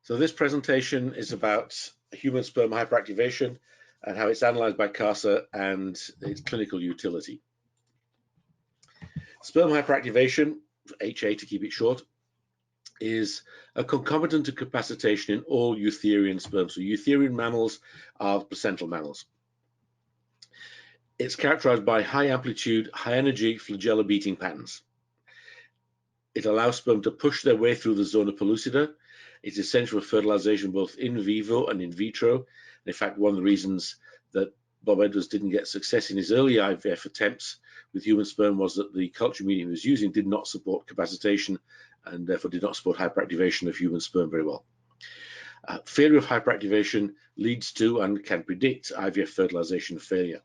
So this presentation is about human sperm hyperactivation and how it's analyzed by CASA and its clinical utility. Sperm hyperactivation, HA to keep it short, is a concomitant to capacitation in all eutherian sperm. So eutherian mammals are placental mammals. It's characterized by high amplitude, high energy flagella beating patterns. It allows sperm to push their way through the zona pellucida. It's essential for fertilization both in vivo and in vitro. And in fact, one of the reasons that Bob Edwards didn't get success in his early IVF attempts with human sperm was that the culture medium he was using did not support capacitation and therefore did not support hyperactivation of human sperm very well. Failure of hyperactivation leads to and can predict IVF fertilization failure.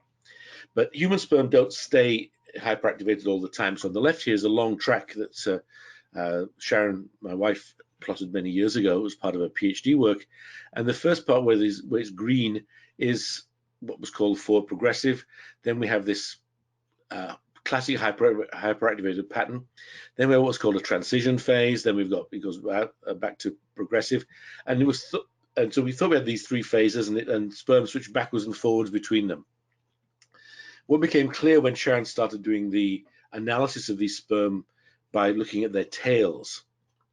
But human sperm don't stay hyperactivated all the time. So on the left here is a long track that Sharon, my wife, plotted many years ago as part of her PhD work. And the first part where it's green is what was called forward progressive. Then we have this classic hyperactivated pattern. Then we have what's called a transition phase. Then it goes back to progressive. And so we thought we had these three phases, and sperm switched backwards and forwards between them. What became clear when Sharon started doing the analysis of these sperm by looking at their tails.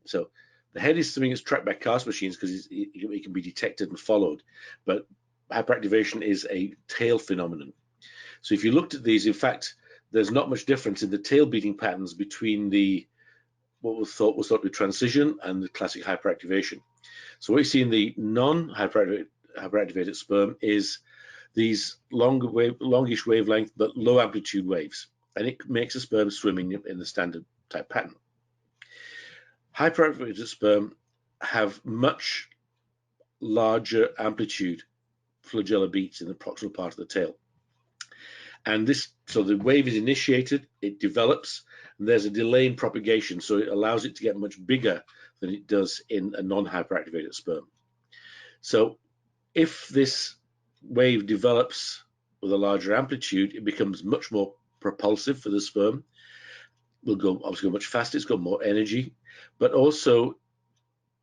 So the head is something that's tracked by CASA machines because it can be detected and followed, but hyperactivation is a tail phenomenon. So if you looked at these, in fact, there's not much difference in the tail beating patterns between what was thought to be transition and the classic hyperactivation. So what you see in the non-hyperactivated sperm is these longish wavelength but low amplitude waves, and it makes a sperm swimming in the standard type pattern. Hyperactivated sperm have much larger amplitude flagella beats in the proximal part of the tail. And so the wave is initiated, it develops, and there's a delay in propagation, so it allows it to get much bigger than it does in a non-hyperactivated sperm. So if this wave develops with a larger amplitude, it becomes much more propulsive for the sperm. Will obviously go much faster, it's got more energy, but also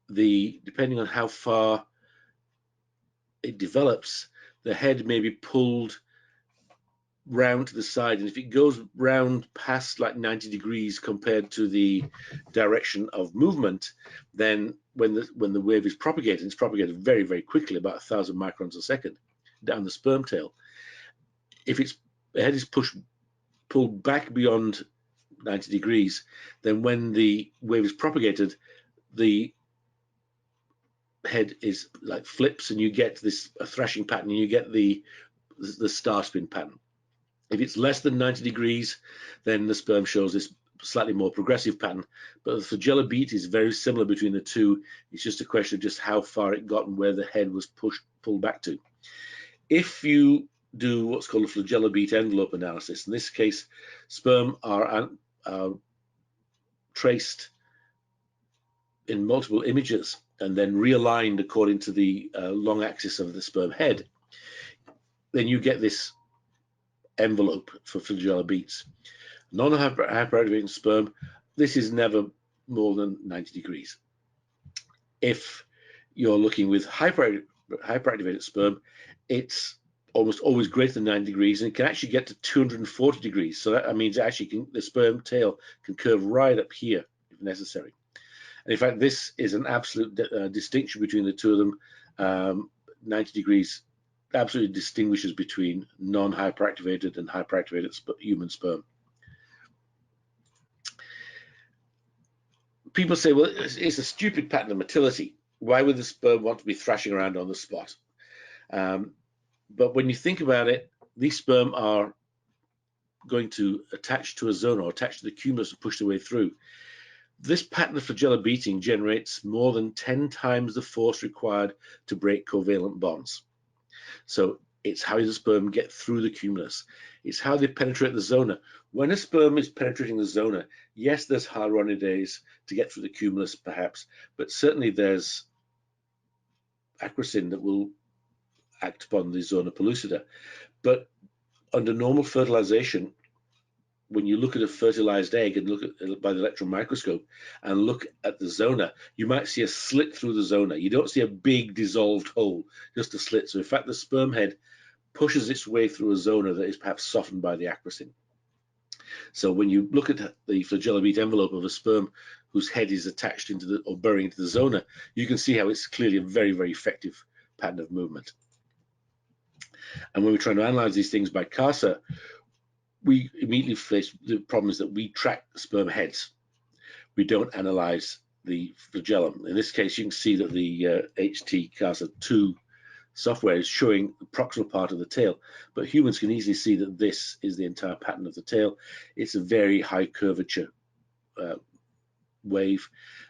depending on how far it develops, the head may be pulled round to the side, and if it goes round past like 90 degrees compared to the direction of movement, then when the wave is propagated, it's propagated very, very quickly, about 1,000 microns a second down the sperm tail. If the head is pulled back beyond 90 degrees, then when the wave is propagated, the head is like flips, and you get a thrashing pattern, and you get the star spin pattern. If it's less than 90 degrees, then the sperm shows this slightly more progressive pattern. But the flagella beat is very similar between the two. It's just a question of just how far it got and where the head was pulled back to. If you do what's called a flagella beat envelope analysis, in this case, sperm are traced in multiple images and then realigned according to the long axis of the sperm head, then you get this envelope for flagella beats. Non-hyperactivated sperm, this is never more than 90 degrees. If you're looking with hyperactivated sperm, it's almost always greater than 90 degrees, and it can actually get to 240 degrees. So that means actually the sperm tail can curve right up here if necessary. And in fact, this is an absolute distinction between the two of them. 90 degrees absolutely distinguishes between non-hyperactivated and hyperactivated human sperm. People say, well, it's a stupid pattern of motility. Why would the sperm want to be thrashing around on the spot? But when you think about it, these sperm are going to attach to a zona or attach to the cumulus and push their way through. This pattern of flagella beating generates more than 10 times the force required to break covalent bonds. So it's how the sperm get through the cumulus. It's how they penetrate the zona. When a sperm is penetrating the zona, yes, there's hyaluronidase to get through the cumulus perhaps, but certainly there's acrosin that will act upon the zona pellucida. But under normal fertilization, when you look at a fertilized egg and look at by the electron microscope and look at the zona, you might see a slit through the zona. You don't see a big dissolved hole, just a slit. So in fact, the sperm head pushes its way through a zona that is perhaps softened by the acrosin. So when you look at the flagellum envelope of a sperm whose head is attached into the or burying into the zona, you can see how it's clearly a very, very effective pattern of movement. And when we're trying to analyze these things by CASA, we immediately face the problem is that we track sperm heads. We don't analyze the flagellum. In this case, you can see that the HT IVOS CASA software is showing the proximal part of the tail, but humans can easily see that this is the entire pattern of the tail. It's a very high curvature wave,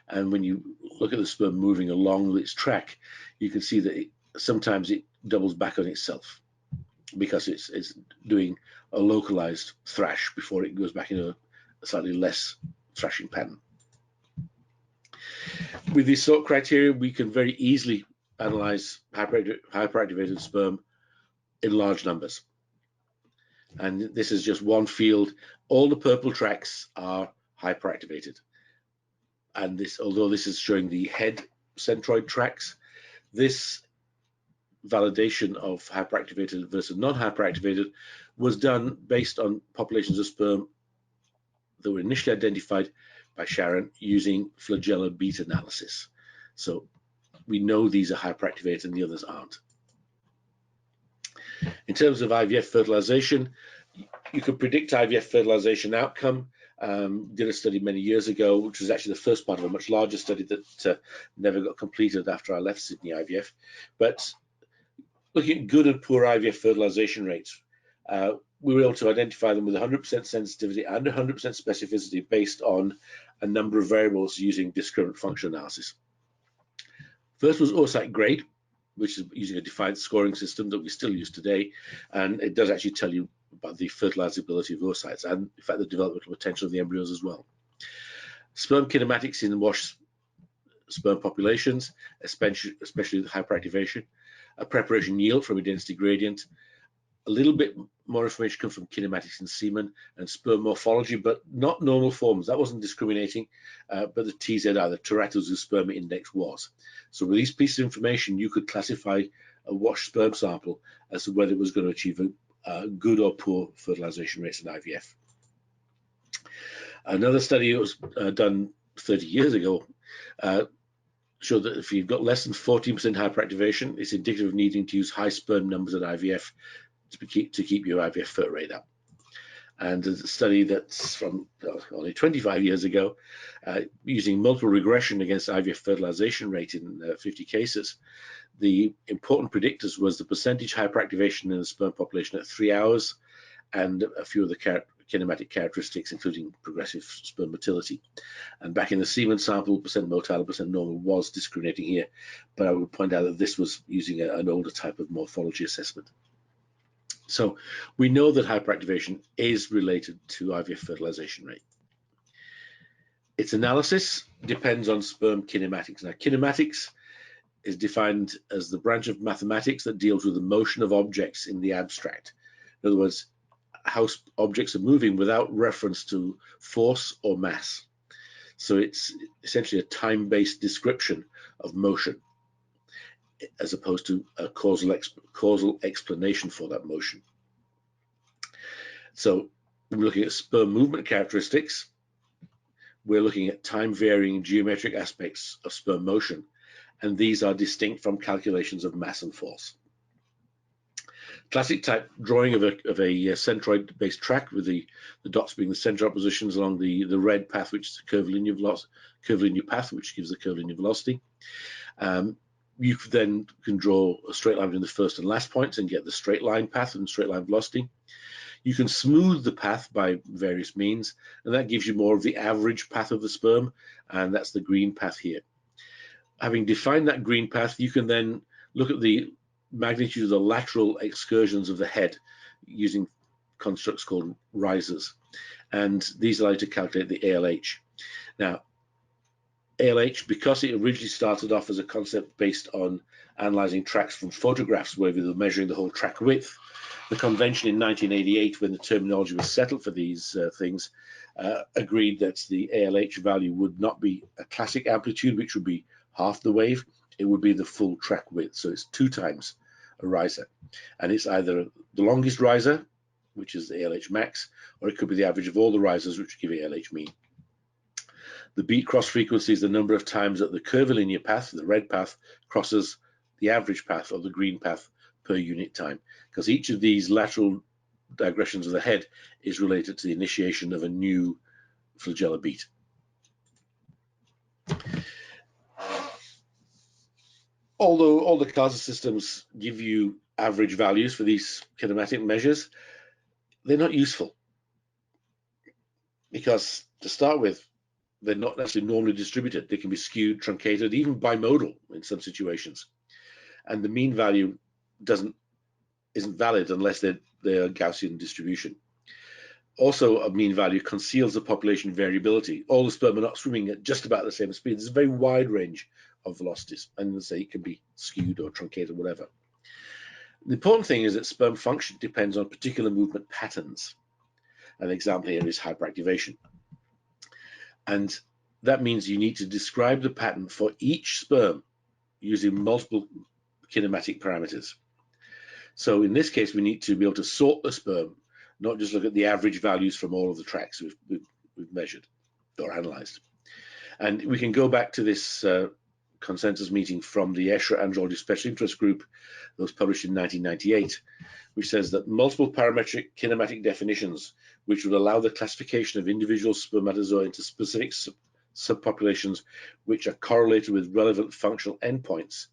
and when you look at the sperm moving along its track, you can see that sometimes it doubles back on itself because it's doing a localized thrash before it goes back in a slightly less thrashing pattern. With these sort criteria, we can very easily analyze hyperactivated sperm in large numbers. And this is just one field. All the purple tracks are hyperactivated. And this, although this is showing the head centroid tracks, this validation of hyperactivated versus non-hyperactivated was done based on populations of sperm that were initially identified by Sharon using flagella beat analysis. So we know these are hyperactivated and the others aren't. In terms of IVF fertilization, you could predict IVF fertilization outcome. Did a study many years ago, which was actually the first part of a much larger study that never got completed after I left Sydney IVF. But looking at good and poor IVF fertilization rates, we were able to identify them with 100% sensitivity and 100% specificity based on a number of variables using discriminant function analysis. First was oocyte grade, which is using a defined scoring system that we still use today, and it does actually tell you about the fertilizability of oocytes and, in fact, the developmental potential of the embryos as well. Sperm kinematics in washed sperm populations, especially the hyperactivation, a preparation yield from a density gradient, a little bit more information comes from kinematics in semen and sperm morphology, but not normal forms. That wasn't discriminating, but the TZI, the teratozosperma index, was. So with these pieces of information, you could classify a washed sperm sample as to whether it was going to achieve a good or poor fertilization rates in IVF. Another study that was done 30 years ago showed that if you've got less than 14% hyperactivation, it's indicative of needing to use high sperm numbers at IVF to keep your IVF fert rate up. And there's a study that's from only 25 years ago, using multiple regression against IVF fertilization rate in 50 cases. The important predictors was the percentage hyperactivation in the sperm population at 3 hours and a few of the kinematic characteristics, including progressive sperm motility. And back in the semen sample, percent motile, percent normal was discriminating here, but I would point out that this was using an older type of morphology assessment. So we know that hyperactivation is related to IVF fertilization rate. Its analysis depends on sperm kinematics. Now, kinematics is defined as the branch of mathematics that deals with the motion of objects in the abstract. In other words, how objects are moving without reference to force or mass. So it's essentially a time-based description of motion, as opposed to a causal explanation for that motion. So when we're looking at sperm movement characteristics, we're looking at time-varying geometric aspects of sperm motion, and these are distinct from calculations of mass and force. Classic type drawing of a centroid-based track with the dots being the centroid positions along the red path, which is the curvilinear path, which gives the curvilinear velocity. You then can draw a straight line between the first and last points and get the straight line path and straight line velocity. You can smooth the path by various means, and that gives you more of the average path of the sperm, and that's the green path here. Having defined that green path, you can then look at the magnitude of the lateral excursions of the head using constructs called risers, and these allow you to calculate the ALH. Now, ALH, because it originally started off as a concept based on analyzing tracks from photographs where we were measuring the whole track width, The convention in 1988, when the terminology was settled for these things, agreed that the ALH value would not be a classic amplitude, which would be half the wave. It would be the full track width. So it's 2 times a riser. And it's either the longest riser, which is the ALH max, or it could be the average of all the risers, which give ALH mean. The beat cross frequency is the number of times that the curvilinear path, the red path, crosses the average path or the green path per unit time, because each of these lateral digressions of the head is related to the initiation of a new flagellar beat. Although all the CASA systems give you average values for these kinematic measures, they're not useful, because to start with, they're not necessarily normally distributed. They can be skewed, truncated, even bimodal in some situations. And the mean value isn't valid unless they're Gaussian distribution. Also, a mean value conceals the population variability. All the sperm are not swimming at just about the same speed. There's a very wide range of velocities, and say it can be skewed or truncated or whatever. The important thing is that sperm function depends on particular movement patterns. An example here is hyperactivation. And that means you need to describe the pattern for each sperm using multiple kinematic parameters. So in this case, we need to be able to sort the sperm, not just look at the average values from all of the tracks we've measured or analyzed. And we can go back to this consensus meeting from the ESHRE Andrology Special Interest Group that was published in 1998, which says that multiple parametric kinematic definitions, which would allow the classification of individual spermatozoa into specific subpopulations which are correlated with relevant functional endpoints,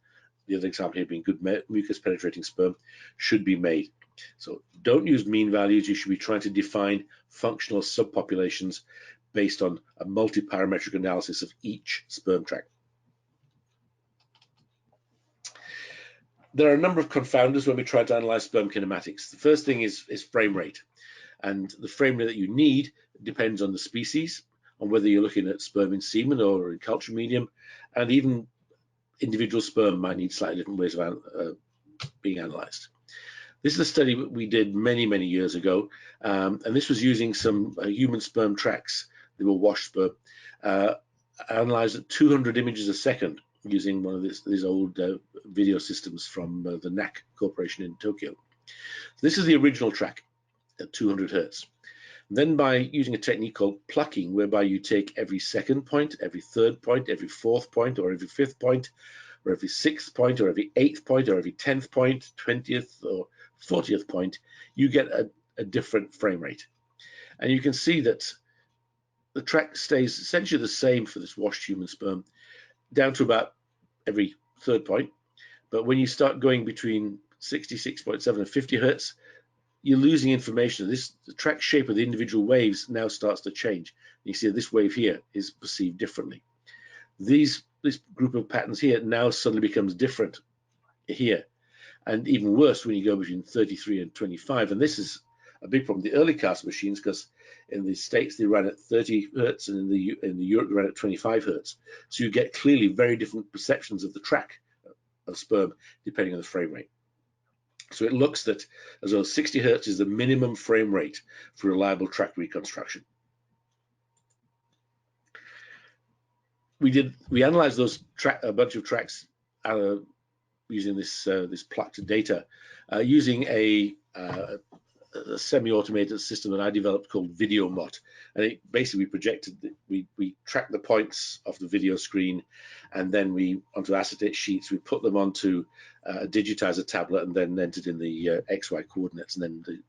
the other example here being good mucus penetrating sperm, should be made. So don't use mean values. You should be trying to define functional subpopulations based on a multi-parametric analysis of each sperm tract. There are a number of confounders when we try to analyze sperm kinematics. The first thing is frame rate. And the frame rate that you need depends on the species, on whether you're looking at sperm in semen or in culture medium, and even individual sperm might need slightly different ways of being analyzed. This is a study we did many, many years ago, and this was using some human sperm tracks. They were washed sperm, analyzed at 200 images a second using one of these old video systems from the NAC Corporation in Tokyo. So this is the original track at 200 hertz. Then by using a technique called plucking, whereby you take every second point, every third point, every fourth point, or every fifth point, or every sixth point, or every eighth point, or every 10th point, 20th or 40th point, you get a different frame rate. And you can see that the track stays essentially the same for this washed human sperm down to about every third point. But when you start going between 66.7 and 50 hertz, you're losing information. The track shape of the individual waves now starts to change. You see this wave here is perceived differently. This group of patterns here now suddenly becomes different here, and even worse when you go between 33 and 25. And this is a big problem. The early CASA machines, because in the States they ran at 30 hertz, and in the Europe they ran at 25 hertz. So you get clearly very different perceptions of the track of sperm depending on the frame rate. So it looks that as though 60 hertz is the minimum frame rate for reliable track reconstruction. We analyzed a bunch of tracks using this plucked data using a semi-automated system that I developed called VideoMot, and it basically we tracked the points off the video screen, and then onto acetate sheets we put them onto a digitizer tablet, and then entered in the XY coordinates, and then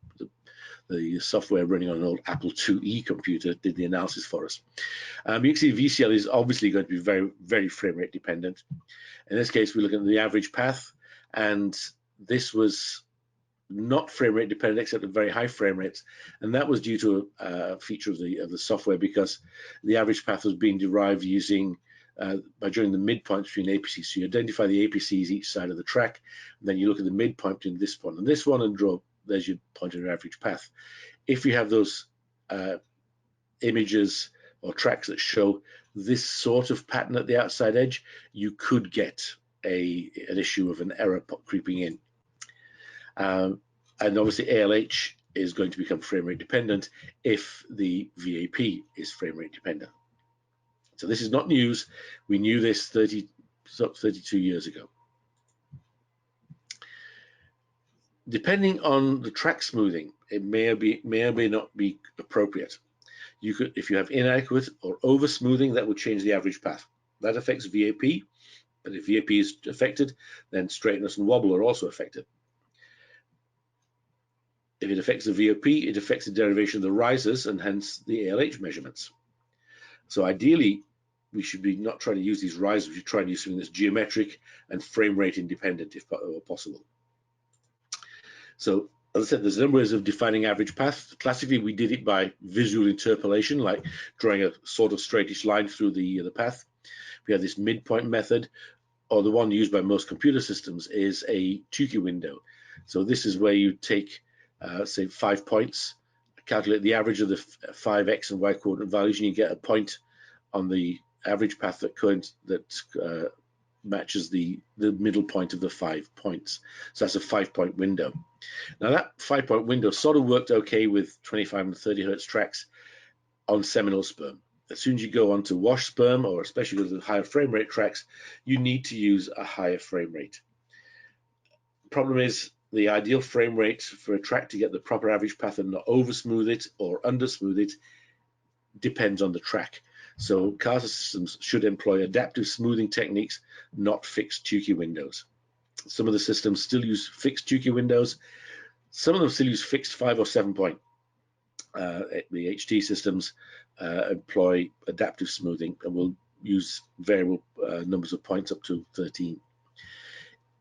the software running on an old Apple IIe computer did the analysis for us. You can see VCL is obviously going to be very, very frame rate dependent. In this case, we look at the average path, and this was not frame rate dependent except at very high frame rates, and that was due to a feature of the software, because the average path was being derived using by drawing the midpoint between APCs. So you identify the APCs each side of the track, and then you look at the midpoint between this one and this one and draw, there's your point of your average path. If you have those images or tracks that show this sort of pattern at the outside edge, you could get an issue of an error creeping in. And obviously ALH is going to become frame rate dependent if the VAP is frame rate dependent. So this is not news. We knew this 32 years ago. Depending on the track smoothing, it may or may not be appropriate. You could, if you have inadequate or over smoothing, that would change the average path. That affects VAP, but if VAP is affected, then straightness and wobble are also affected. If it affects the VAP, it affects the derivation of the risers and hence the ALH measurements. So ideally, we should be not trying to use these risers. We should try to use something that's geometric and frame rate independent if possible. So as I said, there's a number of ways of defining average path. Classically, we did it by visual interpolation, like drawing a sort of straightish line through the path. We have this midpoint method, or the one used by most computer systems is a Tukey window. So this is where you take, say, 5 points, calculate the average of the 5 X and Y coordinate values, and you get a point on the average path that matches the middle point of the 5 points. So that's a 5-point window. Now that 5-point window sort of worked okay with 25 and 30 hertz tracks on seminal sperm. As soon as you go on to wash sperm, or especially with the higher frame rate tracks, you need to use a higher frame rate. Problem is, the ideal frame rate for a track to get the proper average path and not over smooth it or under smooth it depends on the track. So CASA systems should employ adaptive smoothing techniques, not fixed Tukey windows. Some of the systems still use fixed Tukey windows. Some of them still use fixed 5 or 7 point. The HT systems employ adaptive smoothing and will use variable numbers of points up to 13.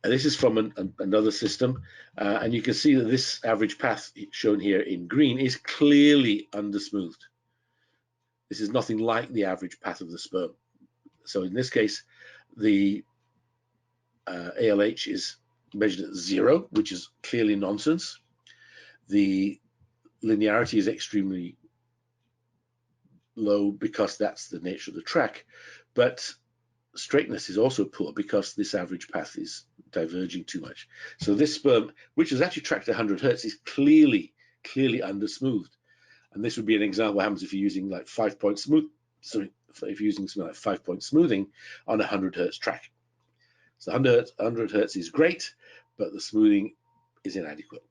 And this is from another system, and you can see that this average path shown here in green is clearly undersmoothed. This is nothing like the average path of the sperm. So in this case, the ALH is measured at 0, which is clearly nonsense. The linearity is extremely low because that's the nature of the track, but straightness is also poor because this average path is diverging too much. So this sperm, which is actually tracked at 100 hertz, is clearly undersmoothed. And this would be an example of what happens if you're using like 5-point smooth. So if you're using something like 5-point smoothing on a 100 hertz track. So 100 hertz is great, but the smoothing is inadequate.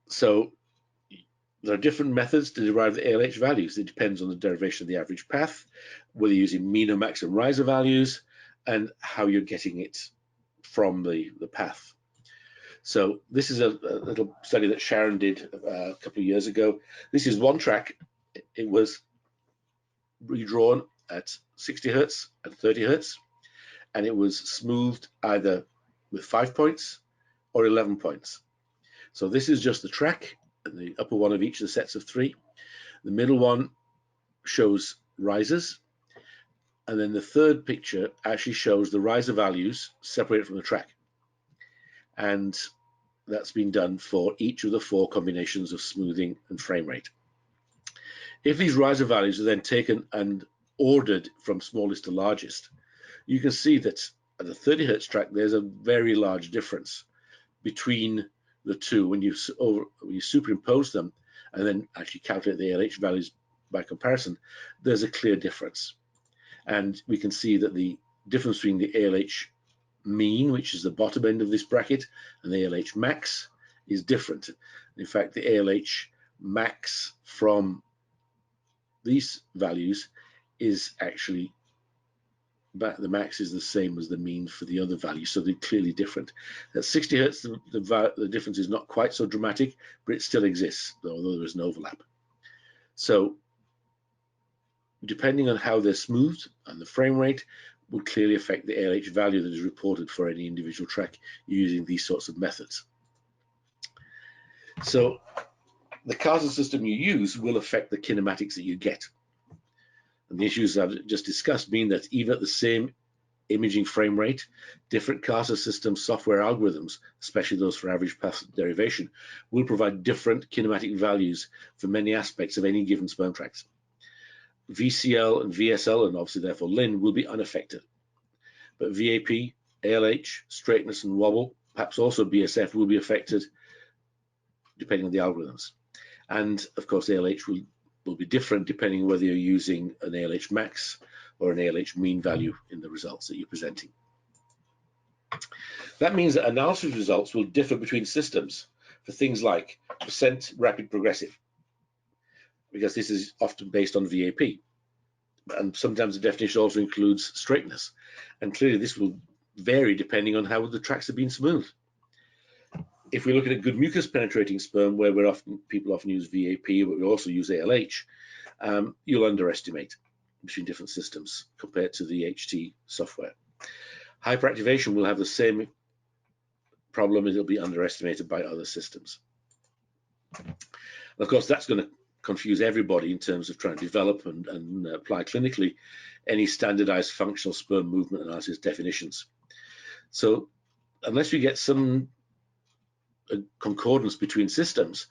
So there are different methods to derive the ALH values. It depends on the derivation of the average path, whether you're using mean or max and riser values, and how you're getting it from the path. So this is a little study that Sharon did a couple of years ago. This is one track. It was redrawn at 60 hertz and 30 hertz, and it was smoothed either with 5 points or 11 points. So this is just the track, and the upper one of each of the sets of 3. The middle one shows risers, and then the third picture actually shows the riser values separated from the track. And that's been done for each of the 4 combinations of smoothing and frame rate. If these riser values are then taken and ordered from smallest to largest, you can see that at a 30 hertz track, there's a very large difference between the two when you superimpose them and then actually calculate the ALH values by comparison. There's a clear difference. And we can see that the difference between the ALH mean, which is the bottom end of this bracket, and the ALH max is different. In fact, the ALH max from these values is actually, the max is the same as the mean for the other values, so they're clearly different. At 60 hertz, the difference is not quite so dramatic, but it still exists, although there is an overlap. So depending on how they're smoothed and the frame rate will clearly affect the ALH value that is reported for any individual track using these sorts of methods. So the CASA system you use will affect the kinematics that you get. And the issues I've just discussed mean that even at the same imaging frame rate, different CASA system software algorithms, especially those for average path derivation, will provide different kinematic values for many aspects of any given sperm tracks. VCL and VSL, and obviously therefore LIN, will be unaffected. But VAP, ALH, straightness and wobble perhaps also BSF, will be affected depending on the algorithms. And of course, ALH will be different depending on whether you're using an ALH max or an ALH mean value in the results that you're presenting. That means that analysis results will differ between systems for things like percent rapid progressive, because this is often based on VAP. And sometimes the definition also includes straightness. And clearly this will vary depending on how the tracks have been smoothed. If we look at a good mucus penetrating sperm, where people often use VAP, but we also use ALH, you'll underestimate between different systems compared to the HT software. Hyperactivation will have the same problem, it'll be underestimated by other systems. And of course, that's going to confuse everybody in terms of trying to develop and apply clinically any standardized functional sperm movement analysis definitions. So unless we get some concordance between systems,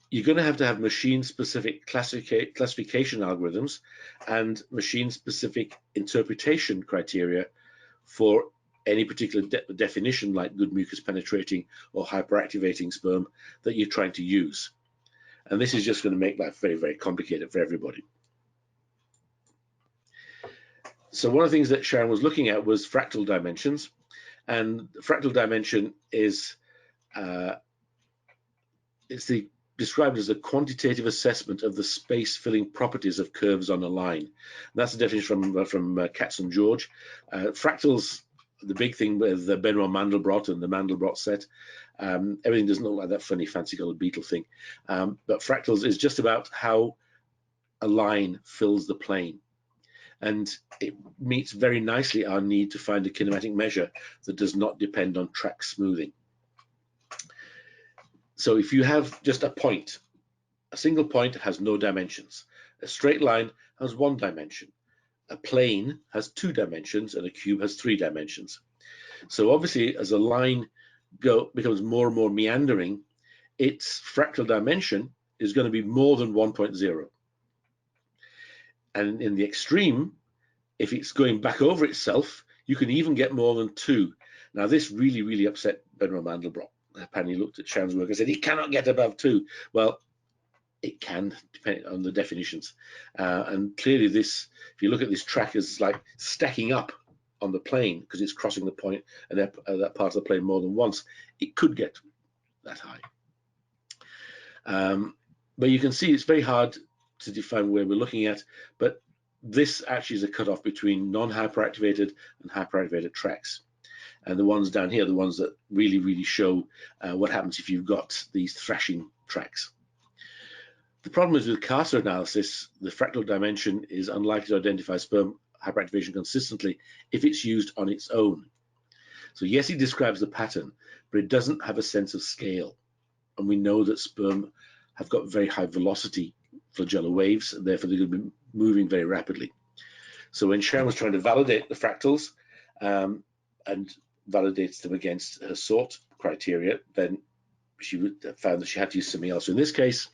you're going to have machine-specific classification algorithms and machine-specific interpretation criteria for any particular definition, like good mucus penetrating or hyperactivating sperm, that you're trying to use. And this is just going to make life very, very complicated for everybody. So one of the things that Sharon was looking at was fractal dimensions. And the fractal dimension is described as a quantitative assessment of the space-filling properties of curves on a line. And that's the definition from Katz and George. Fractals, the big thing with the Benoit Mandelbrot and the Mandelbrot set, everything doesn't look like that funny fancy colored beetle thing. But fractals is just about how a line fills the plane. And it meets very nicely our need to find a kinematic measure that does not depend on track smoothing. So if you have just a point, a single point has no dimensions. A straight line has one dimension. A plane has two dimensions, and a cube has three dimensions. So obviously, as a line becomes more and more meandering, its fractal dimension is going to be more than 1.0. And in the extreme, if it's going back over itself, you can even get more than 2. Now, this really, really upset Benoit Mandelbrot. Apparently looked at Sharon's work and said, it cannot get above 2. Well, it can, depending on the definitions. And clearly this, if you look at this track as like stacking up on the plane, because it's crossing the point and that part of the plane more than once, it could get that high. But you can see it's very hard to define where we're looking at, but this actually is a cutoff between non-hyperactivated and hyperactivated tracks. And the ones down here, the ones that really, really show what happens if you've got these thrashing tracks. The problem is with CASA analysis, the fractal dimension is unlikely to identify sperm hyperactivation consistently if it's used on its own. So yes, it describes the pattern, but it doesn't have a sense of scale. And we know that sperm have got very high velocity flagellar waves, and therefore they're going to be moving very rapidly. So when Sharon was trying to validate the fractals and validates them against her sort criteria, then she found that she had to use something else. So in this case,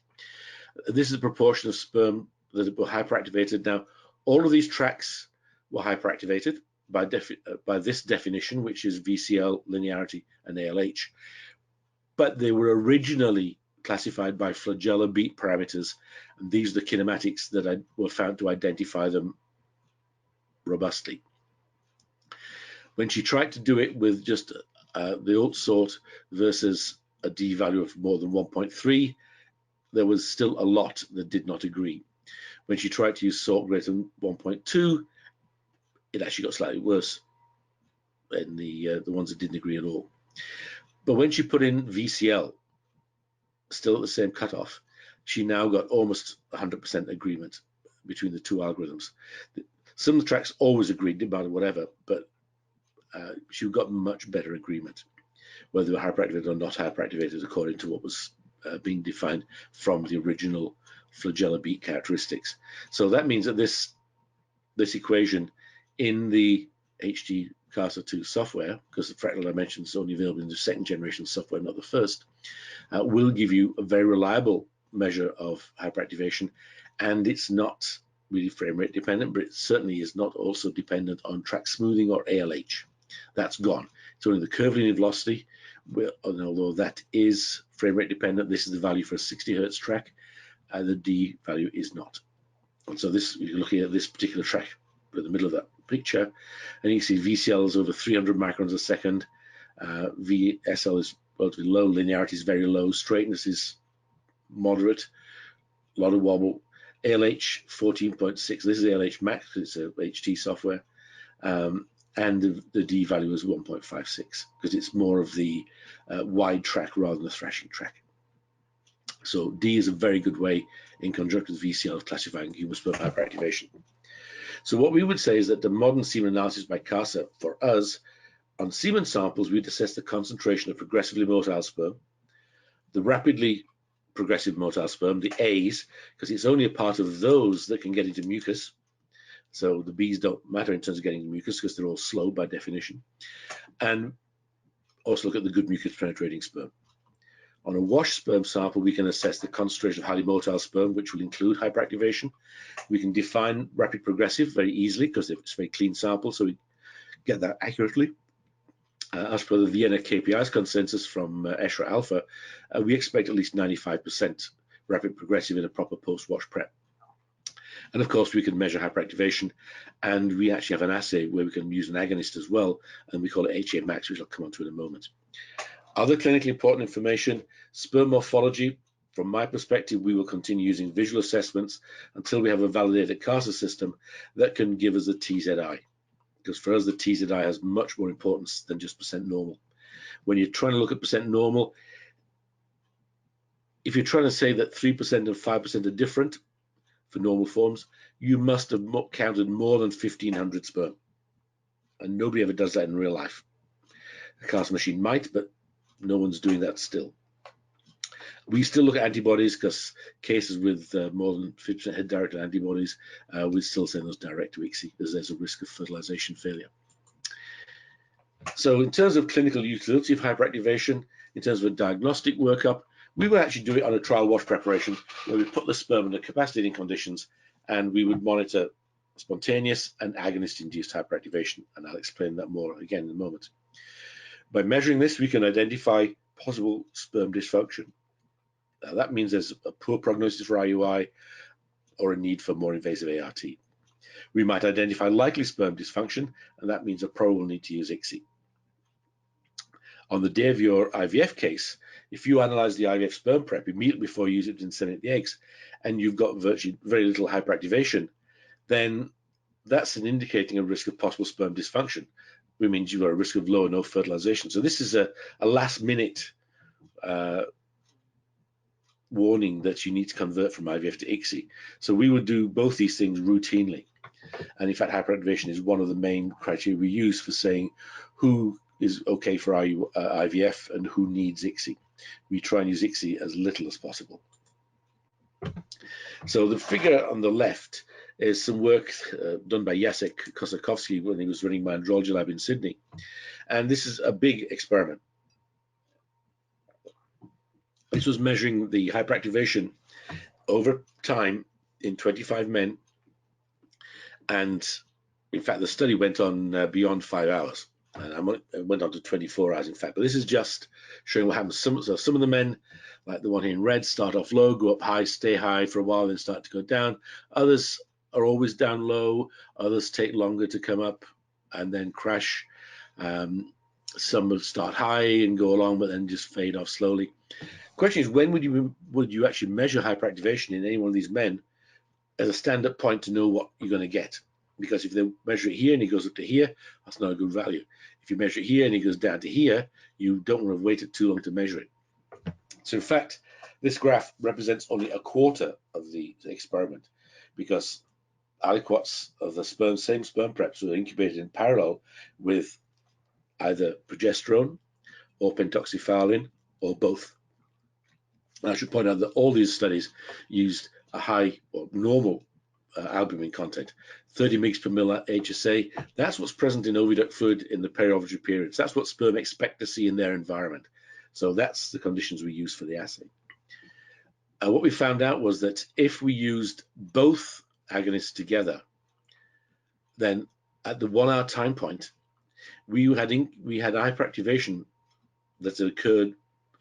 this is a proportion of sperm that were hyperactivated. Now, all of these tracks were hyperactivated by this definition, which is VCL, linearity, and ALH. But they were originally classified by flagellar beat parameters, and these are the kinematics that were found to identify them robustly. When she tried to do it with just the old sort versus a D value of more than 1.3, there was still a lot that did not agree. When she tried to use sort greater than 1.2, it actually got slightly worse than the ones that didn't agree at all. But when she put in VCL, still at the same cutoff, she now got almost 100% agreement between the two algorithms. Some of the tracks always agreed about whatever, but she got much better agreement, whether they were hyperactivated or not hyperactivated, according to what was being defined from the original flagellar beat characteristics. So that means that this equation in the HT CASA 2 software, because the fractal dimension is only available in the second generation software, not the first, will give you a very reliable measure of hyperactivation, and it's not really frame rate dependent, but it certainly is not also dependent on track smoothing or ALH. That's gone. It's only the curvilinear velocity, And although that is frame rate dependent, this is the value for a 60 Hertz track, and the D value is not. And so this, you're looking at this particular track in the middle of that picture, and you can see VCL is over 300 microns a second, VSL is relatively low, linearity is very low, straightness is moderate, a lot of wobble. ALH 14.6, this is ALH max because it's a HT software, and the D value is 1.56 because it's more of the wide track rather than the thrashing track. So D is a very good way in conjunction with VCL of classifying human sperm hyperactivation. So what we would say is that the modern semen analysis by CASA for us, on semen samples, we'd assess the concentration of progressively motile sperm, the rapidly progressive motile sperm, the A's, because it's only a part of those that can get into mucus. So the B's don't matter in terms of getting into mucus because they're all slow by definition. And also look at the good mucus penetrating sperm. On a wash sperm sample, we can assess the concentration of highly motile sperm, which will include hyperactivation. We can define rapid progressive very easily because it's a very clean sample, so we get that accurately. As per the Vienna KPIs consensus from ESHRA Alpha, we expect at least 95% rapid progressive in a proper post-wash prep. And of course, we can measure hyperactivation, and we actually have an assay where we can use an agonist as well, and we call it HA max, which I'll come on to in a moment. Other clinically important information, sperm morphology. From my perspective, we will continue using visual assessments until we have a validated CASA system that can give us a TZI. Because for us, the TZI has much more importance than just percent normal. When you're trying to look at percent normal, if you're trying to say that 3% and 5% are different for normal forms, you must have counted more than 1,500 sperm. And nobody ever does that in real life. A CASA machine might, but no one's doing that still. We still look at antibodies because cases with more than 50% head-directed antibodies, we still send those direct to ICSI because there's a risk of fertilization failure. So in terms of clinical utility of hyperactivation, in terms of a diagnostic workup, we would actually do it on a trial wash preparation where we put the sperm under capacitating conditions and we would monitor spontaneous and agonist-induced hyperactivation, and I'll explain that more again in a moment. By measuring this, we can identify possible sperm dysfunction. That means there's a poor prognosis for IUI or a need for more invasive ART. We might identify likely sperm dysfunction, and that means a probable need to use ICSI. On the day of your IVF case, if you analyze the IVF sperm prep immediately before you use it to inseminate the eggs, and you've got virtually very little hyperactivation, then that's an indicating a risk of possible sperm dysfunction, which means you've got a risk of low or no fertilization. So this is a last-minute warning that you need to convert from IVF to ICSI. So we would do both these things routinely. And in fact, hyperactivation is one of the main criteria we use for saying who is okay for IVF and who needs ICSI. We try and use ICSI as little as possible. So the figure on the left is some work done by Jacek Kosakowski when he was running my andrology lab in Sydney. And this is a big experiment. This was measuring the hyperactivation over time in 25 men. And in fact, the study went on beyond 5 hours. And it went on to 24 hours, in fact. But this is just showing what happens. Some of the men, like the one here in red, start off low, go up high, stay high for a while, then start to go down. Others are always down low. Others take longer to come up and then crash. Some will start high and go along, but then just fade off slowly. Question is, when would you actually measure hyperactivation in any one of these men as a stand-up point to know what you're going to get? Because if they measure it here and he goes up to here, that's not a good value. If you measure it here and he goes down to here, you don't want to have waited too long to measure it. So in fact, this graph represents only a quarter of the experiment, because aliquots of the same sperm preps were incubated in parallel with either progesterone or pentoxifalin or both. And I should point out that all these studies used a high or normal albumin content, 30 mg per ml HSA. That's what's present in oviduct fluid in the peri-ovulatory periods. That's what sperm expect to see in their environment. So that's the conditions we use for the assay. What we found out was that if we used both agonists together, then at the 1 hour time point, we had hyperactivation that occurred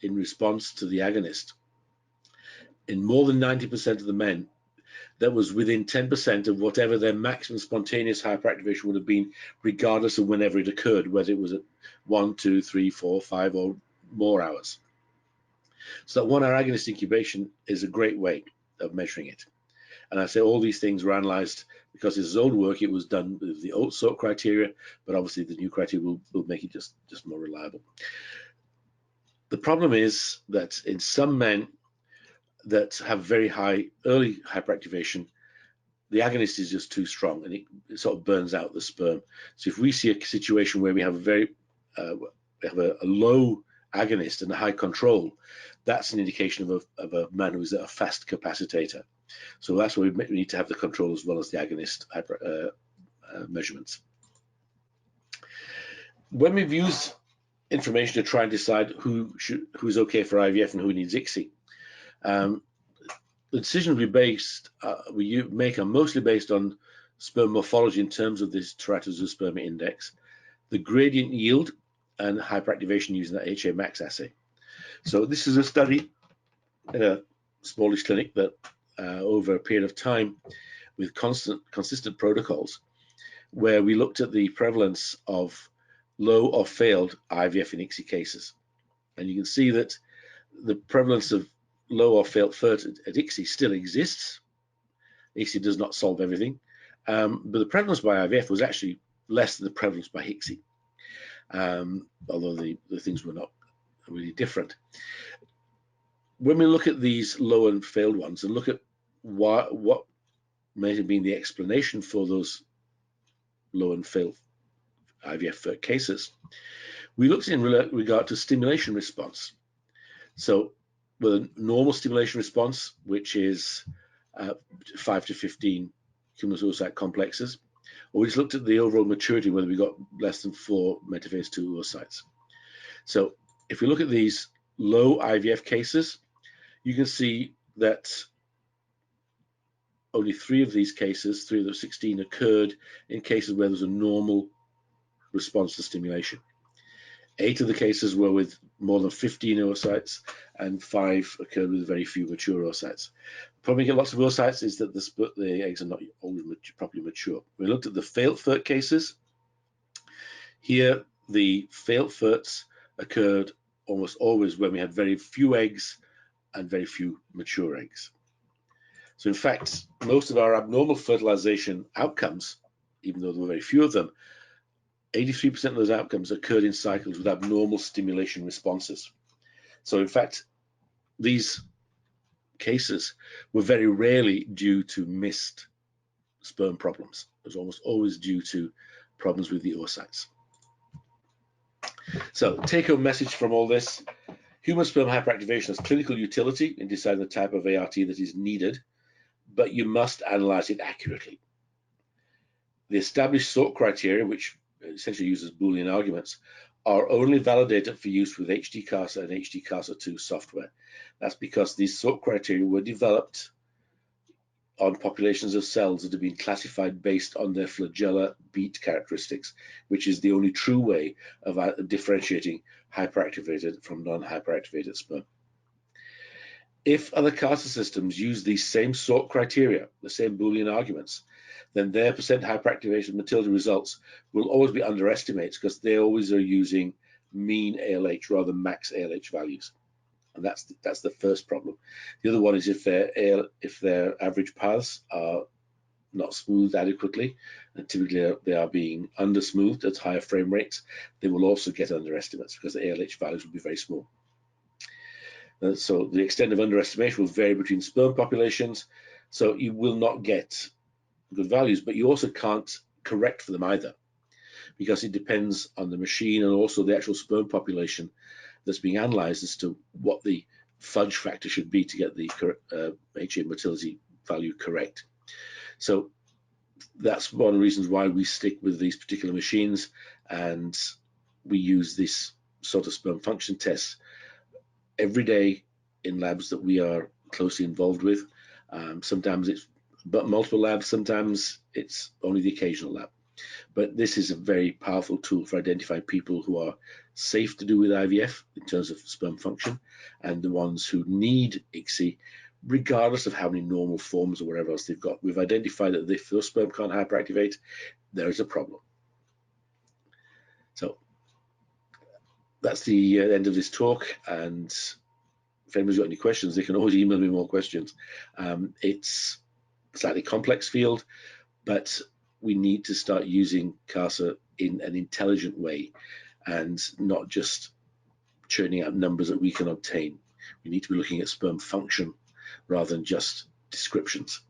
in response to the agonist. In more than 90% of the men, that was within 10% of whatever their maximum spontaneous hyperactivation would have been, regardless of whenever it occurred, whether it was at 1, 2, 3, 4, 5 or more hours. So that 1 hour agonist incubation is a great way of measuring it. And I say all these things were analyzed because this is old work. It was done with the old sort criteria, but obviously the new criteria will make it just more reliable. The problem is that in some men that have very high early hyperactivation, the agonist is just too strong and it sort of burns out the sperm. So if we see a situation where we have a low agonist and a high control, that's an indication of a man who is a fast capacitator. So that's why we need to have the control as well as the agonist measurements. When we've used information to try and decide who's okay for IVF and who needs ICSI, the decisions we make are mostly based on sperm morphology in terms of this teratozoospermia index, the gradient yield, and hyperactivation using that HA max assay. So this is a study in a smallish clinic that over a period of time with consistent protocols where we looked at the prevalence of low or failed IVF and ICSI cases. And you can see that the prevalence of low or failed FERT at ICSI still exists. ICSI does not solve everything, but the prevalence by IVF was actually less than the prevalence by ICSI, although the things were not really different. When we look at these low and failed ones and look at what may have been the explanation for those low and failed IVF cases, we looked in regard to stimulation response. So with a normal stimulation response, which is 5 to 15 cumulative oocyte complexes, or we just looked at the overall maturity, whether we got less than 4 metaphase 2 oocytes. So if we look at these low IVF cases, you can see that only 3 of these cases, 3 of the 16, occurred in cases where there was a normal response to stimulation. 8 of the cases were with more than 15 oocytes, and 5 occurred with very few mature oocytes. The problem you get lots of oocytes is that the eggs are not always properly mature. We looked at the failed FERT cases. Here, the failed FERTs occurred almost always when we had very few eggs and very few mature eggs. So in fact, most of our abnormal fertilization outcomes, even though there were very few of them, 83% of those outcomes occurred in cycles with abnormal stimulation responses. So in fact, these cases were very rarely due to missed sperm problems. It was almost always due to problems with the oocytes. So take-home message from all this: human sperm hyperactivation has clinical utility in deciding the type of ART that is needed, but you must analyze it accurately. The established sort criteria, which essentially uses Boolean arguments, are only validated for use with HT CASA and HT CASA 2 software. That's because these sort criteria were developed on populations of cells that have been classified based on their flagella beat characteristics, which is the only true way of differentiating hyperactivated from non-hyperactivated sperm. If other CASA systems use these same sort criteria, the same Boolean arguments, then their percent hyperactivation motility results will always be underestimated because they always are using mean ALH rather than max ALH values. And that's the first problem. The other one is if their average paths are not smoothed adequately, and typically they are being undersmoothed at higher frame rates, they will also get underestimates because the ALH values will be very small. So the extent of underestimation will vary between sperm populations, so you will not get good values, but you also can't correct for them either, because it depends on the machine and also the actual sperm population that's being analyzed as to what the fudge factor should be to get the HA motility value correct. So that's one of the reasons why we stick with these particular machines, and we use this sort of sperm function tests every day in labs that we are closely involved with. Sometimes it's multiple labs, sometimes it's only the occasional lab. But this is a very powerful tool for identifying people who are safe to do with IVF in terms of sperm function, and the ones who need ICSI, regardless of how many normal forms or whatever else they've got. We've identified that if those sperm can't hyperactivate, there is a problem. So that's the end of this talk, and if anybody's got any questions, they can always email me more questions. It's a slightly complex field, but we need to start using CASA in an intelligent way and not just churning out numbers that we can obtain. We need to be looking at sperm function rather than just descriptions.